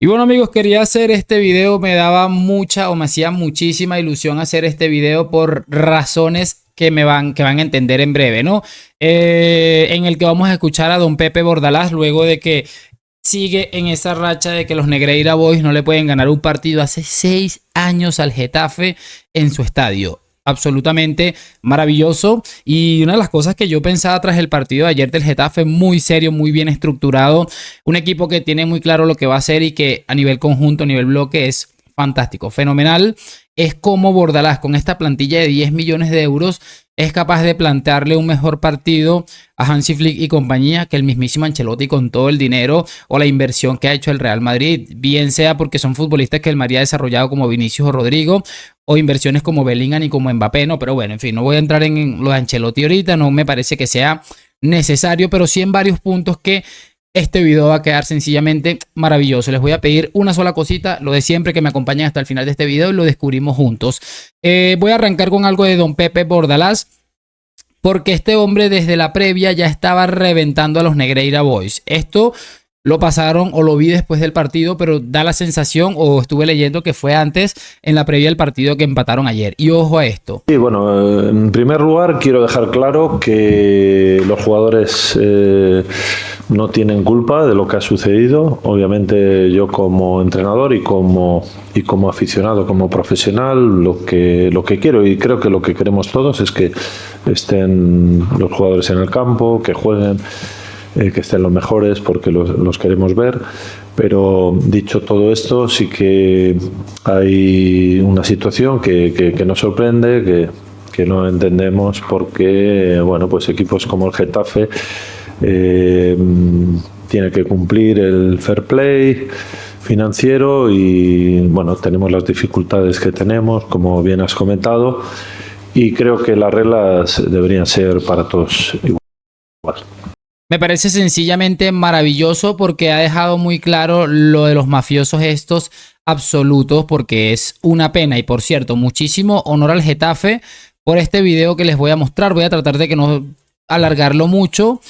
Y bueno amigos, quería hacer este video, me daba mucha o me hacía muchísima ilusión hacer este video por razones que van a entender en breve, ¿no? En el que vamos a escuchar a don Pepe Bordalás luego de que sigue en esa racha de que los Negreira Boys no le pueden ganar un partido hace 6 años al Getafe en su estadio. Absolutamente maravilloso, y una de las cosas que yo pensaba tras el partido de ayer del Getafe, muy serio, muy bien estructurado, un equipo que tiene muy claro lo que va a hacer y que a nivel conjunto, a nivel bloque es fantástico, fenomenal, es como Bordalás con esta plantilla de 10 millones de euros es capaz de plantearle un mejor partido a Hansi Flick y compañía que el mismísimo Ancelotti con todo el dinero o la inversión que ha hecho el Real Madrid, bien sea porque son futbolistas que el Madrid ha desarrollado como Vinicius o Rodrigo, o inversiones como Bellingham y como Mbappé, no, pero bueno, en fin, no voy a entrar en lo de Ancelotti ahorita, no me parece que sea necesario, pero sí en varios puntos que este video va a quedar sencillamente maravilloso. Les voy a pedir una sola cosita, lo de siempre, que me acompañen hasta el final de este video y lo descubrimos juntos. Voy a arrancar con algo de don Pepe Bordalás, porque este hombre desde la previa ya estaba reventando a los Negreira Boys. Esto lo pasaron o lo vi después del partido, pero da la sensación, o estuve leyendo que fue antes, en la previa del partido, que empataron ayer. Y ojo a esto. Sí, bueno, en primer lugar quiero dejar claro que los jugadores no tienen culpa de lo que ha sucedido. Obviamente yo como entrenador y como aficionado, como profesional, lo que quiero y creo que lo que queremos todos es que estén los jugadores en el campo, que jueguen, que estén los mejores, porque los queremos ver. Pero dicho todo esto, sí que hay una situación que nos sorprende, que no entendemos por qué, bueno, pues equipos como el Getafe tiene que cumplir el fair play financiero y bueno, tenemos las dificultades que tenemos, como bien has comentado, y creo que las reglas deberían ser para todos igual. Me parece sencillamente maravilloso porque ha dejado muy claro lo de los mafiosos estos absolutos, porque es una pena. Y por cierto, muchísimo honor al Getafe por este video que les voy a mostrar. Voy a tratar de que no alargarlo mucho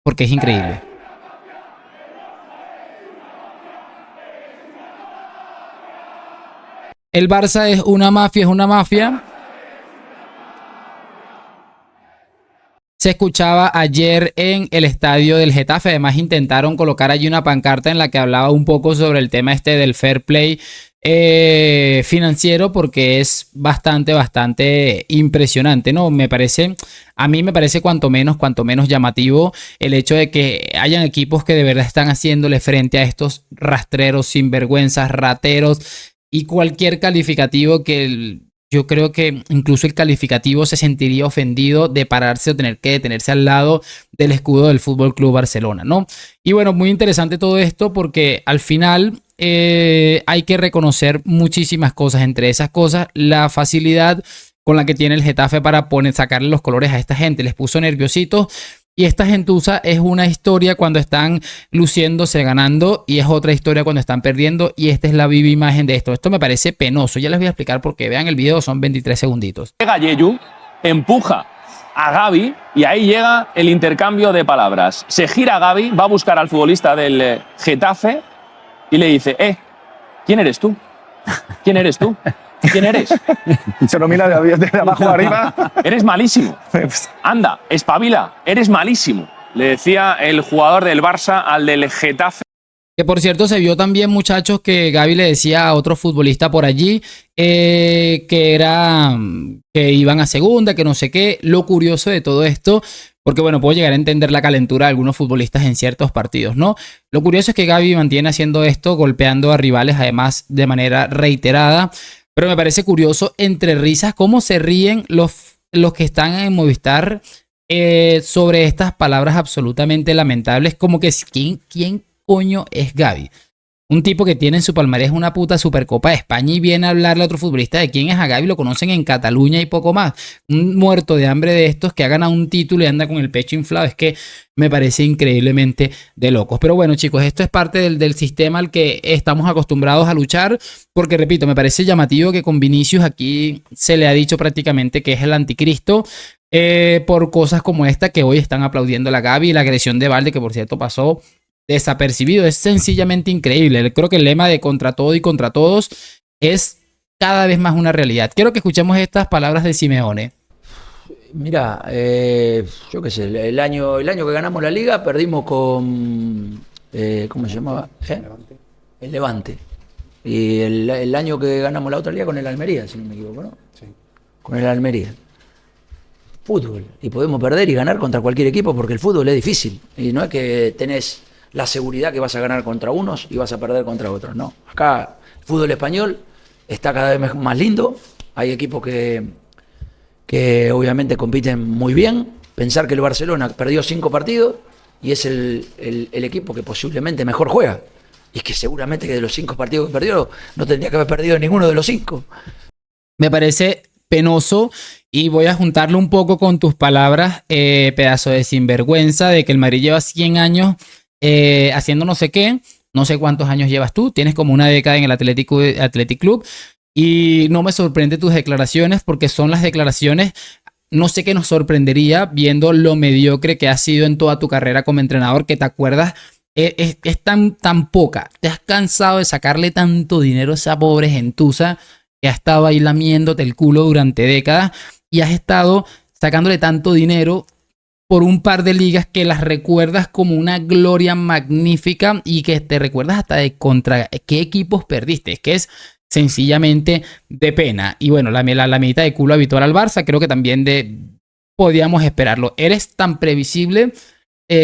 porque es increíble. El Barça es una mafia. Se escuchaba ayer en el estadio del Getafe. Además intentaron colocar allí una pancarta en la que hablaba un poco sobre el tema este del fair play financiero, porque es bastante impresionante, ¿no? A mí me parece cuanto menos llamativo el hecho de que hayan equipos que de verdad están haciéndole frente a estos rastreros, sinvergüenzas, rateros y cualquier calificativo que yo creo que incluso el calificativo se sentiría ofendido de pararse o tener que detenerse al lado del escudo del Fútbol Club Barcelona, ¿no? Y bueno, muy interesante todo esto porque al final hay que reconocer muchísimas cosas. Entre esas cosas, la facilidad con la que tiene el Getafe para sacarle los colores a esta gente. Les puso nerviositos. Y esta gentuza es una historia cuando están luciéndose, ganando, y es otra historia cuando están perdiendo, y esta es la viva imagen de esto. Esto me parece penoso. Ya les voy a explicar por qué. Vean el video, son 23 segunditos. Llega Yeyu, empuja a Gavi y ahí llega el intercambio de palabras. Se gira Gavi, va a buscar al futbolista del Getafe y le dice, ¿quién eres tú? ¿Quién eres tú? ¿Quién eres? Se lo mira de abajo arriba. Eres malísimo. Anda, espabila, eres malísimo. Le decía el jugador del Barça al del Getafe. Que por cierto se vio también, muchachos, que Gavi le decía a otro futbolista por allí que iban a segunda, que no sé qué. Lo curioso de todo esto, porque bueno, puedo llegar a entender la calentura de algunos futbolistas en ciertos partidos, ¿no? Lo curioso es que Gavi mantiene haciendo esto, golpeando a rivales, además de manera reiterada. Pero me parece curioso, entre risas, cómo se ríen los que están en Movistar sobre estas palabras absolutamente lamentables, como que ¿quién coño es Gavi? Un tipo que tiene en su palmarés una puta Supercopa de España y viene a hablarle a otro futbolista de quién es a Gavi. Lo conocen en Cataluña y poco más. Un muerto de hambre de estos que ha ganado un título y anda con el pecho inflado. Es que me parece increíblemente de locos. Pero bueno, chicos, esto es parte del sistema al que estamos acostumbrados a luchar. Porque, repito, me parece llamativo que con Vinicius aquí se le ha dicho prácticamente que es el anticristo. Por cosas como esta que hoy están aplaudiendo a la Gavi. La agresión de Valde, que por cierto pasó desapercibido. Es sencillamente increíble. Creo que el lema de contra todo y contra todos es cada vez más una realidad. Quiero que escuchemos estas palabras de Simeone. Mira, yo qué sé, el año que ganamos la liga perdimos con, ¿cómo se llamaba? El Levante. Y el año que ganamos la otra liga con el Almería, si no me equivoco, ¿no? Sí. Con el Almería. Fútbol. Y podemos perder y ganar contra cualquier equipo porque el fútbol es difícil. Y no es que tenés la seguridad que vas a ganar contra unos y vas a perder contra otros. No. Acá el fútbol español está cada vez más lindo. Hay equipos que obviamente compiten muy bien. Pensar que el Barcelona perdió 5 partidos y es el equipo que posiblemente mejor juega. Y que seguramente que de los 5 partidos que perdió no tendría que haber perdido ninguno de los 5. Me parece penoso y voy a juntarlo un poco con tus palabras, pedazo de sinvergüenza, de que el Madrid lleva 100 años haciendo no sé qué. No sé cuántos años llevas tú. Tienes como una década en el Athletic Club. Y no me sorprende tus declaraciones porque son las declaraciones, no sé qué nos sorprendería viendo lo mediocre que has sido en toda tu carrera como entrenador, que te acuerdas, es tan poca. Te has cansado de sacarle tanto dinero a esa pobre gentuza que ha estado ahí lamiéndote el culo durante décadas y has estado sacándole tanto dinero por un par de ligas que las recuerdas como una gloria magnífica y que te recuerdas hasta de contra qué equipos perdiste. Es que es sencillamente de pena. Y bueno, la mitad de culo habitual al Barça, creo que también podíamos esperarlo. Eres tan previsible,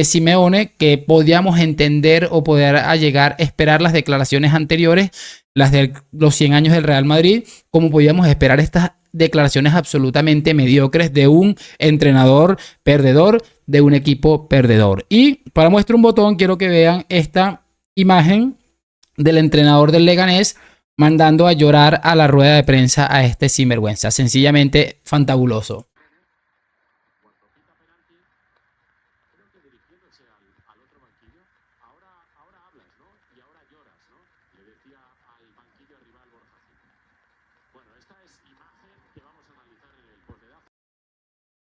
Simeone, que podíamos entender o poder llegar a esperar las declaraciones anteriores, las de los 100 años del Real Madrid, como podíamos esperar estas declaraciones absolutamente mediocres de un entrenador perdedor, de un equipo perdedor. Y para muestra un botón, quiero que vean esta imagen del entrenador del Leganés mandando a llorar a la rueda de prensa a este sinvergüenza. Sencillamente fantabuloso.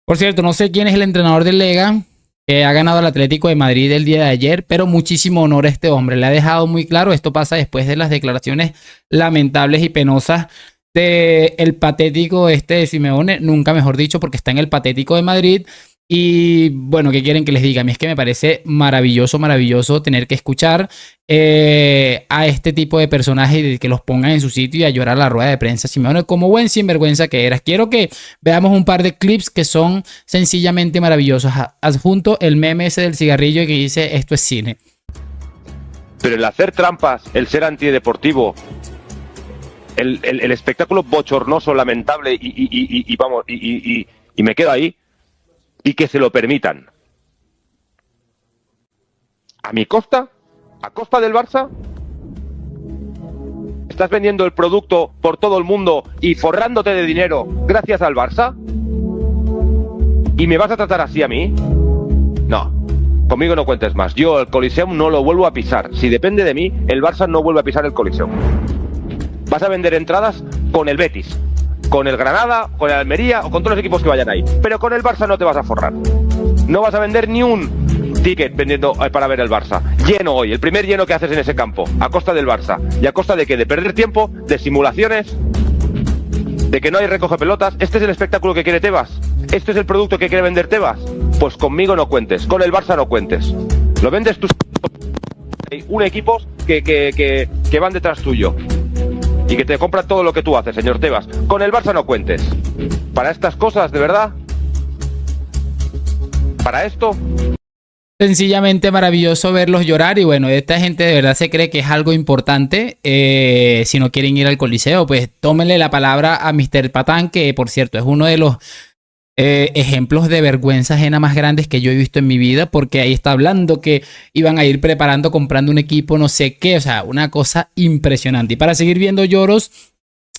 Por cierto, no sé quién es el entrenador del Lega, que ha ganado el Atlético de Madrid el día de ayer, pero muchísimo honor a este hombre. Le ha dejado muy claro, esto pasa después de las declaraciones lamentables y penosas del patético de Simeone, nunca mejor dicho, porque está en el patético de Madrid. Y bueno, ¿qué quieren que les diga? A mí es que me parece maravilloso tener que escuchar a este tipo de personajes y que los pongan en su sitio y a llorar a la rueda de prensa. Simeone, como buen sinvergüenza que eras. Quiero que veamos un par de clips que son sencillamente maravillosos. Adjunto el meme ese del cigarrillo que dice esto es cine. Pero el hacer trampas, el ser antideportivo, el espectáculo bochornoso, lamentable y me quedo ahí. Y que se lo permitan. ¿A mi costa? ¿A costa del Barça? ¿Estás vendiendo el producto por todo el mundo y forrándote de dinero gracias al Barça? ¿Y me vas a tratar así a mí? No, conmigo no cuentes más. Yo el Coliseum no lo vuelvo a pisar. Si depende de mí, el Barça no vuelve a pisar el Coliseum. Vas a vender entradas con el Betis, con el Granada, con el Almería o con todos los equipos que vayan ahí. Pero con el Barça no te vas a forrar. No vas a vender ni un ticket vendiendo para ver el Barça. Lleno hoy, el primer lleno que haces en ese campo, a costa del Barça. ¿Y a costa de qué? De perder tiempo, de simulaciones, de que no hay recoge pelotas. ¿Este es el espectáculo que quiere Tebas? ¿Este es el producto que quiere vender Tebas? Pues conmigo no cuentes, con el Barça no cuentes. Lo vendes tú. Hay un equipo que van detrás tuyo. Y que te compra todo lo que tú haces, señor Tebas. Con el Barça no cuentes. Para estas cosas, ¿de verdad? ¿Para esto? Sencillamente maravilloso verlos llorar. Y bueno, esta gente de verdad se cree que es algo importante. Si no quieren ir al Coliseo, pues tómenle la palabra a Mr. Patán, que por cierto es uno de los ejemplos de vergüenza ajena más grandes que yo he visto en mi vida, porque ahí está hablando que iban a ir preparando, comprando un equipo, no sé qué, o sea, una cosa impresionante. Y para seguir viendo lloros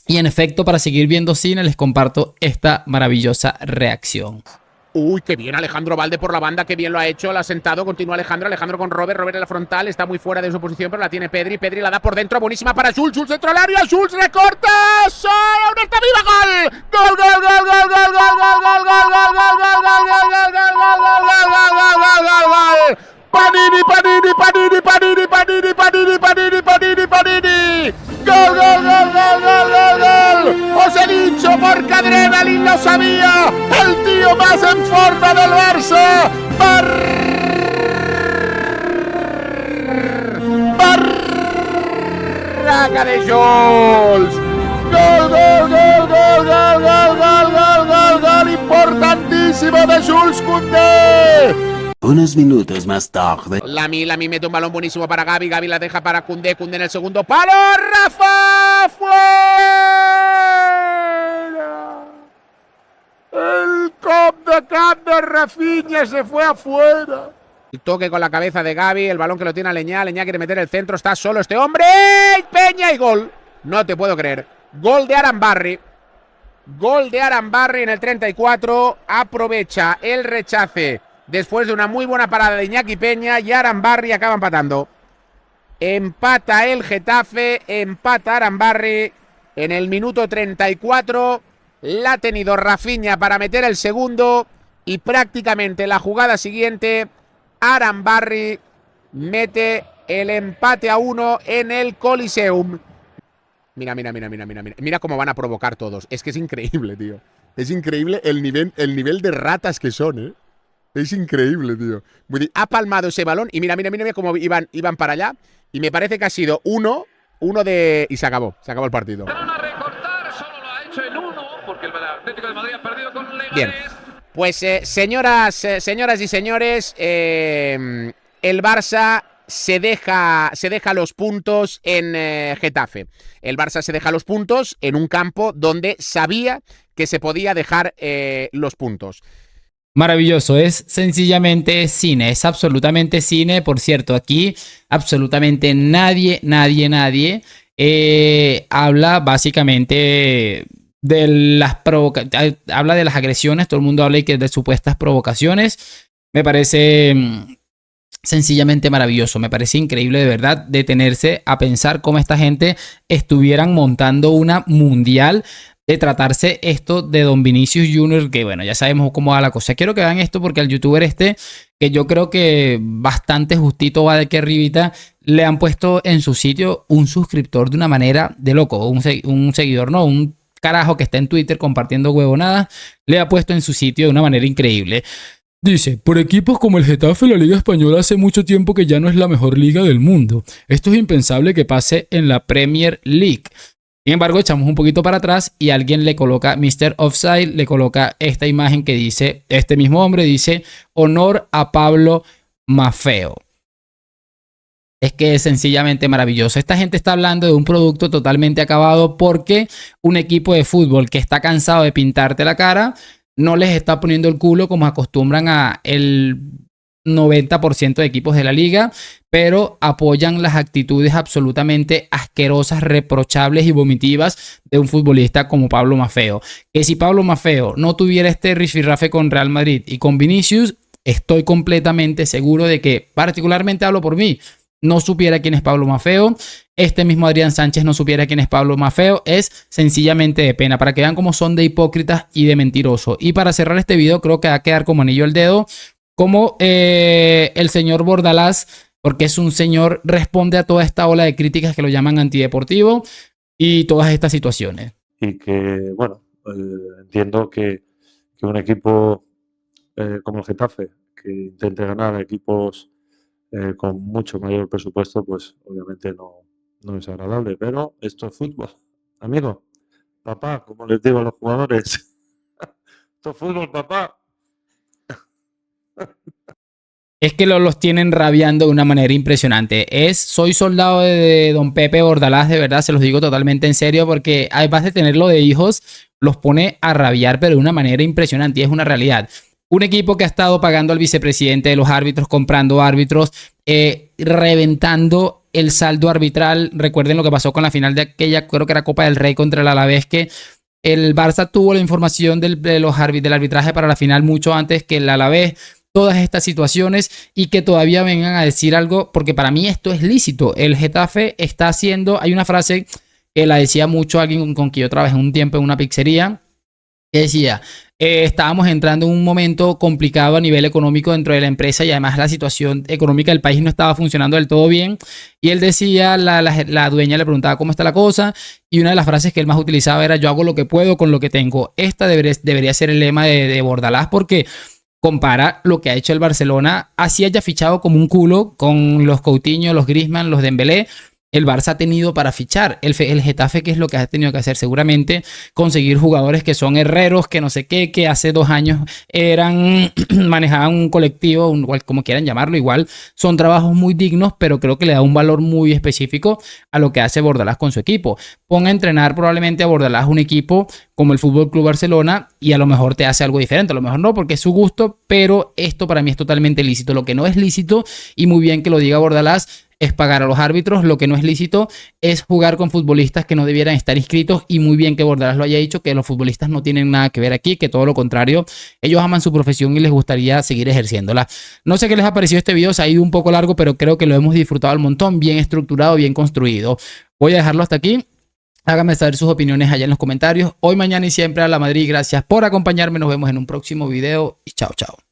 y en efecto para seguir viendo cine, les comparto esta maravillosa reacción. Uy, qué bien Alejandro Valde por la banda, qué bien lo ha hecho, la ha sentado, continúa Alejandro con Robert en la frontal, está muy fuera de su posición, pero la tiene Pedri la da por dentro, buenísima para Schulz dentro del área, Schulz recorta, ¡Solo está viva! ¡Gol! ¡Gol! Panini, Panini, Panini, Panini, Panini, Panini, Panini, Panini, Panini. ¡Gol, gol, gol, gol, gol, gol, gol! Os he dicho, porque Adrenalin lo sabía. El tío más en forma del Barça. Barraca de Jules. Gol, gol, gol, gol, gol, gol, gol, gol, gol, gol importantísimo de Jules Koundé. Unos minutos más tarde. Lami mete un balón buenísimo para Gavi. Gavi la deja para Koundé. Koundé en el segundo palo. ¡Rafa! ¡Fuera! El Cap de Rafinha se fue afuera. El toque con la cabeza de Gavi. El balón que lo tiene a Leñá. Leñá quiere meter el centro. Está solo este hombre. Peña y gol. No te puedo creer. Gol de Arambarri. Gol de Arambarri en el 34. Aprovecha el rechace después de una muy buena parada de Iñaki Peña, y Arambarri acaba empatando. Empata el Getafe, empata Arambarri en el minuto 34. La ha tenido Rafinha para meter el segundo, y prácticamente la jugada siguiente Arambarri mete el empate a 1 en el Coliseum. Mira cómo van a provocar todos. Es que es increíble, tío. Es increíble el nivel de ratas que son, ¿eh? Es increíble, tío. Ha palmado ese balón y mira cómo iban para allá. Y me parece que ha sido uno de... Y se acabó el partido. Bien, pues señoras y señores, el Barça se deja los puntos en Getafe. El Barça se deja los puntos en un campo donde sabía que se podía dejar los puntos. Maravilloso, es sencillamente cine, es absolutamente cine. Por cierto, aquí absolutamente nadie habla básicamente de las habla de las agresiones. Todo el mundo habla de supuestas provocaciones. Me parece sencillamente maravilloso, me parece increíble de verdad detenerse a pensar cómo esta gente estuvieran montando una mundial de tratarse esto de Don Vinicius Jr., que bueno, ya sabemos cómo va la cosa. Quiero que vean esto porque al youtuber este, que yo creo que bastante justito va de aquí arribita, le han puesto en su sitio un suscriptor de una manera de loco, un seguidor, no, un carajo que está en Twitter compartiendo huevonadas, le ha puesto en su sitio de una manera increíble. Dice, por equipos como el Getafe, la Liga Española hace mucho tiempo que ya no es la mejor liga del mundo. Esto es impensable que pase en la Premier League. Sin embargo, echamos un poquito para atrás y alguien le coloca, Mr. Offside, le coloca esta imagen que dice, este mismo hombre dice, honor a Pablo Maffeo. Es que es sencillamente maravilloso. Esta gente está hablando de un producto totalmente acabado porque un equipo de fútbol que está cansado de pintarte la cara no les está poniendo el culo como acostumbran a el 90% de equipos de la liga, pero apoyan las actitudes absolutamente asquerosas, reprochables y vomitivas de un futbolista como Pablo Maffeo. Que si Pablo Maffeo no tuviera este rifirrafe con Real Madrid y con Vinicius, estoy completamente seguro de que, particularmente hablo por mí, no supiera quién es Pablo Maffeo. Este mismo Adrián Sánchez no supiera quién es Pablo Maffeo. Es sencillamente de pena, para que vean cómo son de hipócritas y de mentirosos. Y para cerrar este video, creo que va a quedar como anillo al dedo como el señor Bordalás, porque es un señor, responde a toda esta ola de críticas que lo llaman antideportivo y todas estas situaciones. Y que, bueno, entiendo que un equipo como el Getafe, que intente ganar a equipos con mucho mayor presupuesto, pues obviamente no es agradable. Pero esto es fútbol, amigo. Papá, como les digo a los jugadores, esto es fútbol, papá. Es que los tienen rabiando de una manera impresionante. Soy soldado de don Pepe Bordalás, de verdad, se los digo totalmente en serio, porque además de tenerlo de hijos, los pone a rabiar, pero de una manera impresionante, y es una realidad. Un equipo que ha estado pagando al vicepresidente de los árbitros, comprando árbitros, reventando el saldo arbitral. Recuerden lo que pasó con la final de aquella, creo que era Copa del Rey contra el Alavés, que el Barça tuvo la información del arbitraje para la final mucho antes que el Alavés. Todas estas situaciones, y que todavía vengan a decir algo, porque para mí esto es lícito. El Getafe está haciendo, hay una frase que la decía mucho alguien con quien yo trabajé un tiempo en una pizzería, que decía, estábamos entrando en un momento complicado a nivel económico dentro de la empresa y además la situación económica del país no estaba funcionando del todo bien. Y él decía, la dueña le preguntaba cómo está la cosa y una de las frases que él más utilizaba era: yo hago lo que puedo con lo que tengo. Esta debería ser el lema de Bordalás, porque compara lo que ha hecho el Barcelona, así haya fichado como un culo con los Coutinho, los Griezmann, los Dembélé. El Barça ha tenido para fichar. El Getafe, ¿qué es lo que ha tenido que hacer? Seguramente conseguir jugadores que son herreros, que no sé qué, que hace 2 años manejaban un colectivo, como quieran llamarlo. Igual son trabajos muy dignos, pero creo que le da un valor muy específico a lo que hace Bordalás con su equipo. Ponga a entrenar probablemente a Bordalás un equipo como el Fútbol Club Barcelona y a lo mejor te hace algo diferente. A lo mejor no, porque es su gusto, pero esto para mí es totalmente lícito. Lo que no es lícito, y muy bien que lo diga Bordalás, es pagar a los árbitros. Lo que no es lícito es jugar con futbolistas que no debieran estar inscritos, y muy bien que Bordalás lo haya dicho, que los futbolistas no tienen nada que ver aquí, que todo lo contrario, ellos aman su profesión y les gustaría seguir ejerciéndola. No sé qué les ha parecido este video, se ha ido un poco largo, pero creo que lo hemos disfrutado al montón, bien estructurado, bien construido. Voy a dejarlo hasta aquí. Háganme saber sus opiniones allá en los comentarios. Hoy, mañana y siempre a la Madrid. Gracias por acompañarme. Nos vemos en un próximo video y chao, chao.